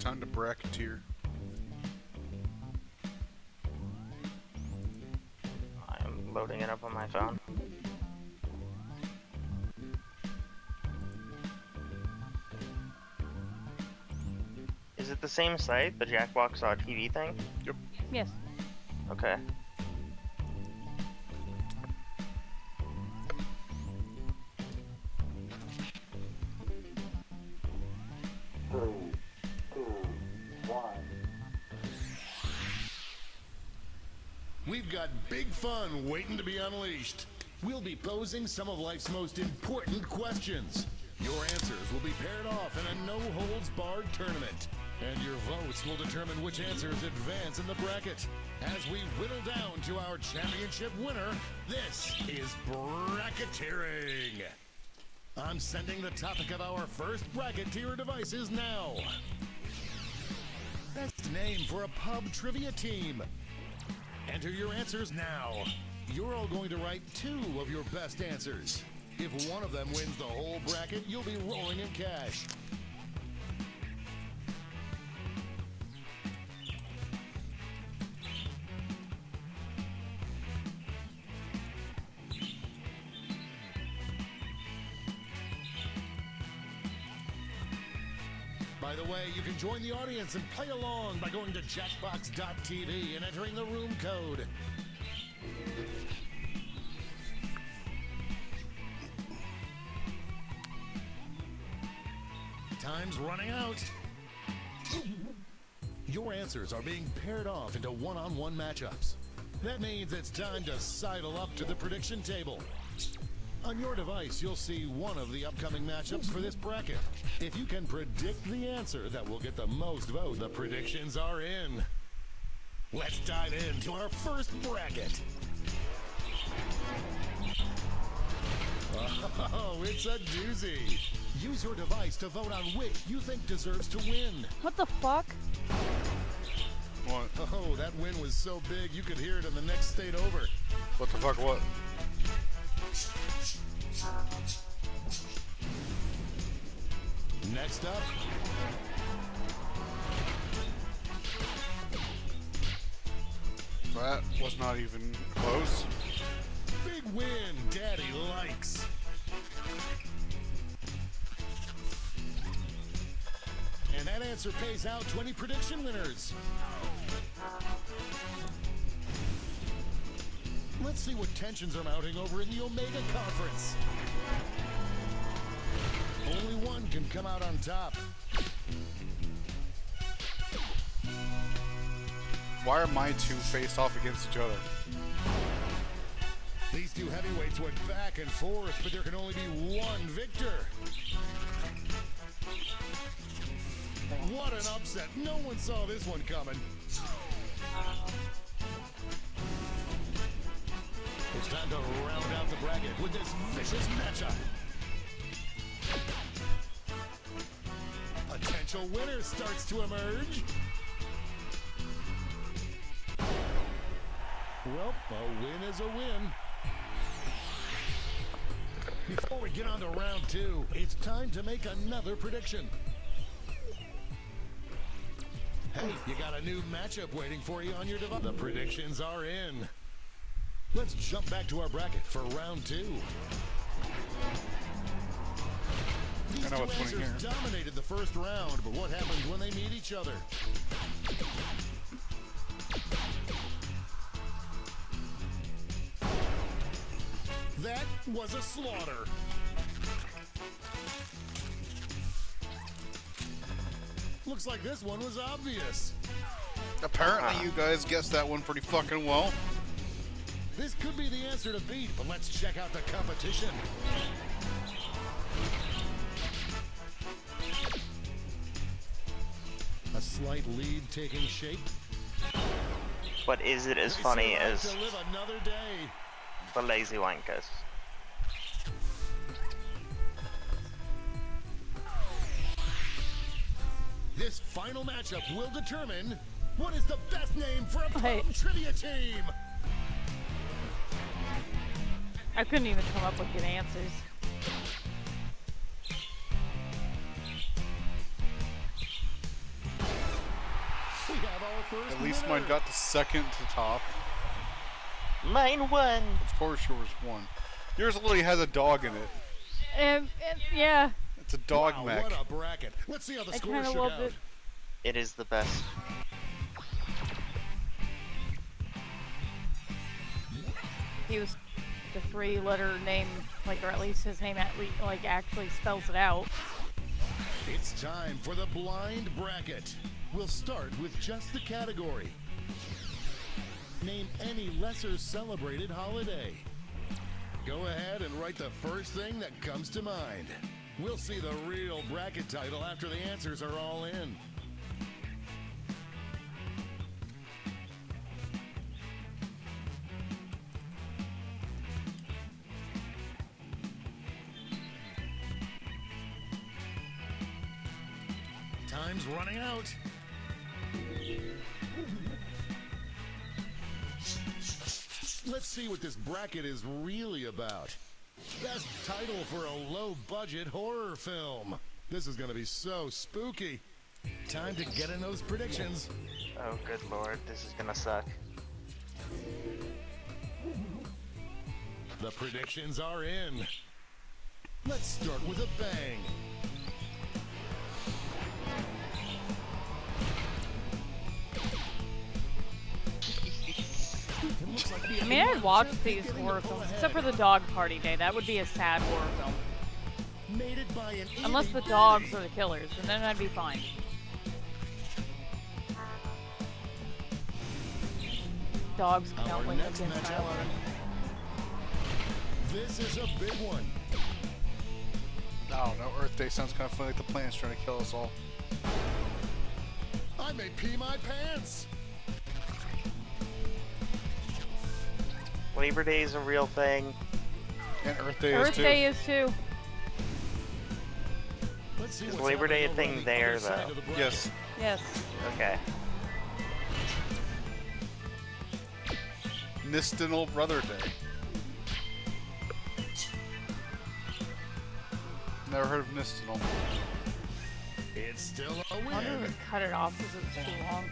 time to bracketeer. I'm loading it up on my phone. Is it the same site, the Jackbox TV thing? Yep. Yes. Okay. We've got big fun waiting to be unleashed. We'll be posing some of life's most important questions. Your answers will be paired off in a no-holds-barred tournament. And your votes will determine which answers advance in the bracket. As we whittle down to our championship winner, this is Bracketeering. I'm sending the topic of our first Bracketeer devices now. Best name for a pub trivia team. Enter your answers now. You're all going to write 2 of your best answers. If one of them wins the whole bracket, you'll be rolling in cash. By the way, you can join the audience and play along by going to jackbox.tv and entering the room code. Time's running out. Your answers are being paired off into one-on-one matchups. That means it's time to sidle up to the prediction table. On your device, you'll see one of the upcoming matchups for this bracket. If you can predict the answer that will get the most votes, the predictions are in. Let's dive into our first bracket. Oh, it's a doozy. Use your device to vote on which you think deserves to win. What the fuck? What? Oh, that win was so big you could hear it in the next state over. What the fuck, what? Next up, That was not even close. big win, Daddy likes. And that answer pays out 20 prediction winners. Let's see what tensions are mounting over in the Omega Conference. Only one can come out on top. Why are my 2 faced off against each other? These 2 heavyweights went back and forth, but there can only be one victor. What an upset. No one saw this one coming. It's time to round out the bracket with this vicious matchup. Potential winner starts to emerge. Well, a win is a win. Before we get on to round 2, it's time to make another prediction. Hey, you got a new matchup waiting for you on your device. The predictions are in. Let's jump back to our bracket for round 2. These I know 2 what's winning answers here. dominated the first round, but what happens when they meet each other? That was a slaughter. Looks like this one was obvious. Apparently you guys guessed that one pretty fucking well. This could be the answer to beat, but let's check out the competition. A slight lead taking shape. But is it as They funny survived as to live another day. the Lazy Wankers? This final matchup will determine what is the best name for a Hey. pub trivia team. I couldn't even come up with good answers. have our first At least winner. mine got to second to top. Mine won. Of course yours won. Yours literally has a dog in it. Yeah, It's a dog Wow, mech. what a bracket. Let's see how the I score kind of shook loved out. it. It is the best. He was the three-letter name, like, or at least his name like actually spells it out. It's time for the blind bracket. We'll start with just the category. Name any lesser celebrated holiday. Go ahead and write the first thing that comes to mind. We'll see the real bracket title after the answers are all in. Time's running out. Let's see what this bracket is really about. Best title for a low-budget horror film. This is going to be so spooky. Time to get in those predictions. Oh, good lord, this is gonna suck. The predictions are in. Let's start with a bang. It looks like the I mean, I'd watch these horror films, except for the Dog Party Day. That would be a sad horror film. made it by an Unless the dogs are the killers, and then I'd be fine. Dogs Our cannot win next against matchup. 9/11. This is a big one. Oh, no, Earth Day sounds kind of funny, like the planet's trying to kill us all. I may pee my pants. Labor Day is a real thing. And Earth Day Earth is too. Day is too. Let's see Is what's Labor Day a happening over thing on the there, other side though? of the bracket. Yes. Yes. Okay. Nistinal Brother Day. Never heard of Nistinal. It's still a I wonder if win. we cut it off because it's too long.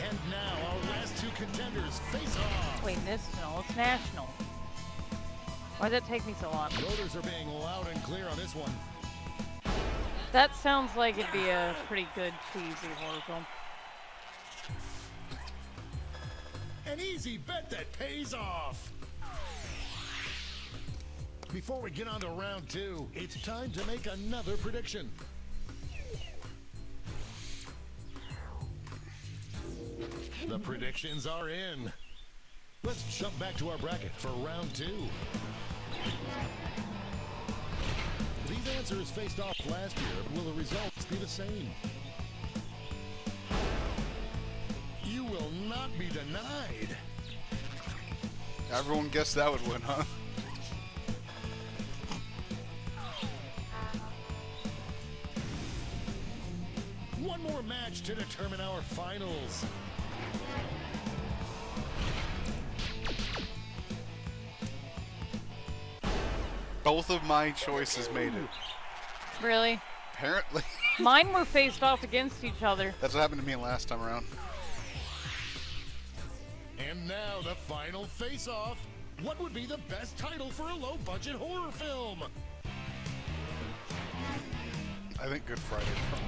And now our last two contenders face off. Wait, national. It's national. Why'd that take me so long? Voters are being loud and clear on this one. That sounds like it'd be a pretty good cheesy horror film. An easy bet that pays off. Before we get on to round two, it's time to make another prediction. The predictions are in. Let's jump back to our bracket for round two. These answers faced off last year. Will the results be the same? You will not be denied. Everyone guessed that would win, huh? One more match to determine our finals. Both of my choices made it. Really? Apparently. Mine were faced off against each other. That's what happened to me last time around. And now the final face-off. What would be the best title for a low-budget horror film? I think Good Friday, probably.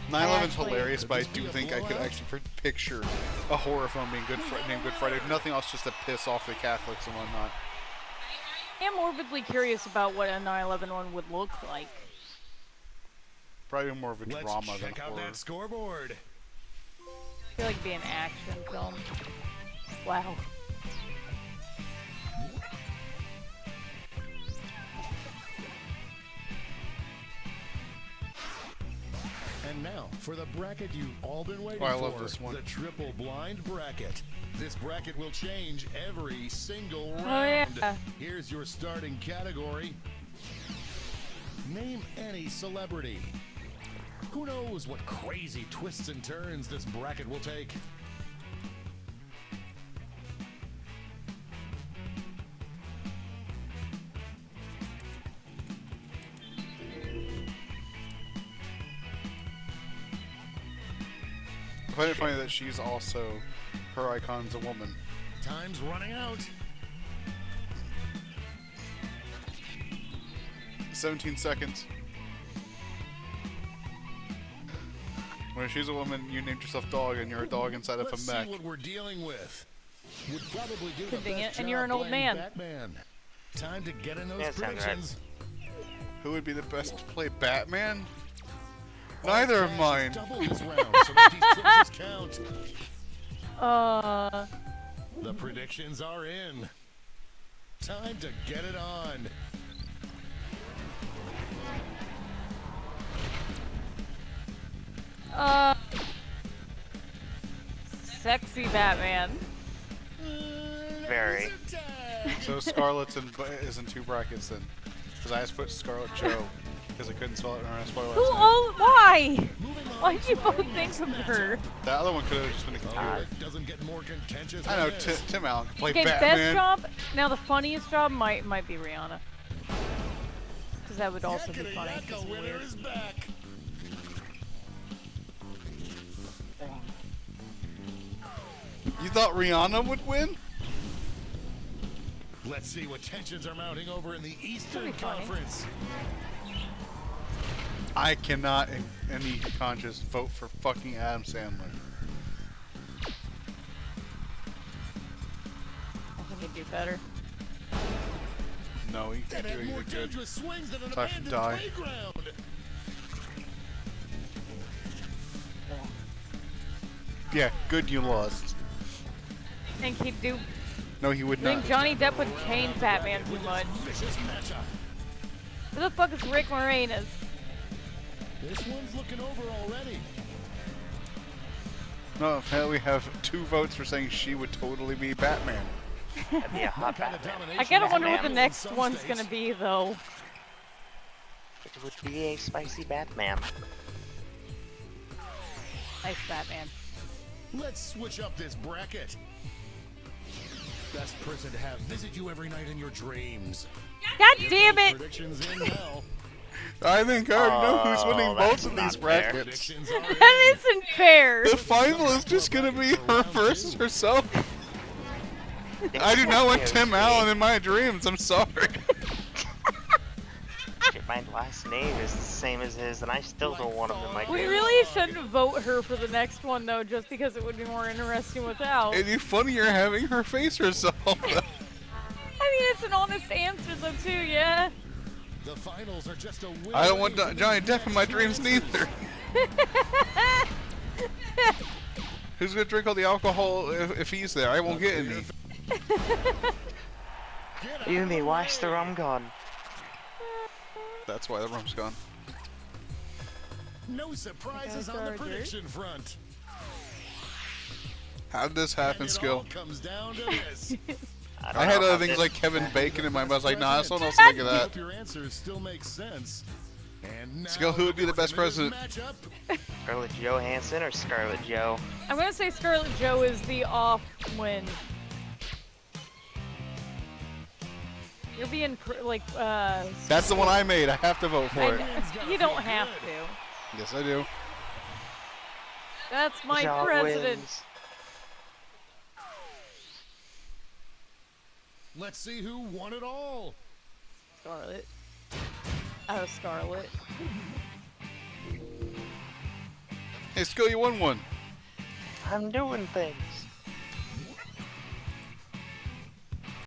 9/11's Actually- hilarious, but I Could this do be a think I could blowout? actually picture a horror film being named Good Friday. If nothing else, just to piss off the Catholics and whatnot. I'm morbidly curious about what a 9/11 one would look like. Probably more of a Let's drama than check out horror. that scoreboard. I feel like it'd be an action film. Wow. And now, for the bracket you've all been waiting Oh, I for, love this one. the triple blind bracket. This bracket will change every single round. Oh, yeah. Here's your starting category. Name any celebrity. Who knows what crazy twists and turns this bracket will take? find it funny that she's also, her icon's a woman. Time's running out. 17 seconds. When she's a woman, you named yourself Dog, and you're a dog inside of a Let's mech. see what we're dealing with. Would probably do the Convenient, best and you're job an old playing man. Batman. Time to get in those Yeah, sounds right. predictions. Who would be the best to play Batman? Neither of Cash mine. is double this round, so make these choices count. The predictions are in. Time to get it on. Sexy Batman. Very. So Scarlet's is in 2 brackets then. Because I just put Scarlet Joe. Because I couldn't spell it when I spelled it Who? last time. Oh, why? Why'd you both think of her? The other one could have just been a computer. It doesn't get more contentious I know, than this. Tim Allen can play Okay, best Batman. job. Now the funniest job might be Rihanna. Because that would also be Yakety funny. Yakka 'cause winner weird. is back. You thought Rihanna would win? Let's see what tensions are mounting over in the Eastern be funny. Conference. I cannot, in any conscious, vote for fucking Adam Sandler. I think he'd do better. No, he That can't do had more anything good. dangerous swings than an So I should abandoned die. playground. Yeah, good you lost. I think he'd do. No, he would I not. think Johnny Depp would change Batman too much. Vicious matchup. Who the fuck is Rick Moranis? This one's looking over already. No, apparently we have 2 votes for saying she would totally be Batman. That'd be a hot Kind of Batman. domination I gotta is wonder what the available in next some one's states. gonna be, though. It would be a spicy Batman. Nice Batman. Let's switch up this bracket. Best person to have visit you every night in your dreams. God damn it! Predictions in now. I think I already know who's winning Oh, both that's of not these fair. brackets. Predictions are in. That isn't fair! The final is just gonna be her versus herself. I do not want Tim Allen in my dreams, I'm sorry. If my last name is the same as his, and I still don't want him in my We dreams. really shouldn't vote her for the next one, though, just because it would be more interesting without. It'd be funnier having her face herself. I mean, it's an honest answer, though, too, yeah? The finals are just a win I don't away want from Johnny the Depp in my next dreams round. neither. Who's gonna drink all the alcohol if he's there? I won't get any. Get You out mean, of why's the way. rum gone? That's why the rum's gone. No surprises on the Charger. prediction front. How did this happen, And it Skill? all comes down to this. don't I had know other how things this- like Kevin Bacon in my mind. I was like, nah, someone else President. think of that. Hope your answers still make sense. And now Skill, who would be the best president? matchup. Scarlett Johansson or Scarlet Joe? I'm gonna say Scarlet Joe is the off win. You're being, That's the one I made. I have to vote for it. you don't have to. Yes, I do. That's my Joe president. wins. Let's see who won it all. Scarlet. Oh, Scarlet. Hey, Skill, you won one. I'm doing things.